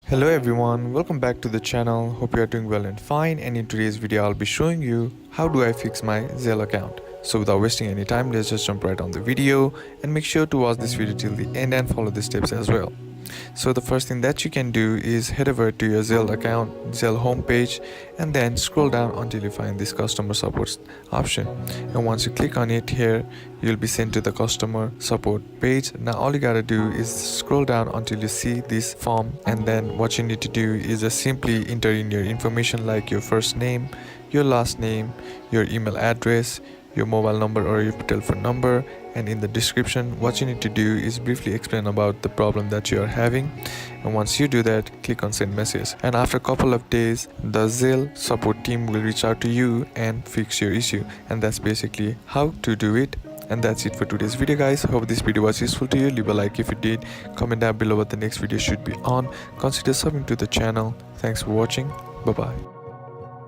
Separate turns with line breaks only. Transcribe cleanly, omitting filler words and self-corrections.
Hello everyone, welcome back to the channel. Hope you are doing well and fine, and in today's video I'll be showing you how do I fix my Zelle account. So without wasting any time, let's just jump right on the video and make sure to watch this video till the end and follow the steps as well. So the first thing that you can do is head over to your Zelle account, Zelle homepage, and then scroll down until you find this customer support option. And once you click on it here, you'll be sent to the customer support page. Now all you gotta do is scroll down until you see this form, and then what you need to do is just simply enter in your information like your first name, your last name, your email address, your mobile number or your telephone number, and in the description what you need to do is briefly explain about the problem that you are having. And once you do that, click on send message, and after a couple of days the Zelle support team will reach out to you and fix your issue. And that's basically how to do it. And that's it for today's video, guys. Hope this video was useful to you. Leave a like if it did, comment down below what the next video should be on, consider subbing to the channel. Thanks for watching. Bye bye.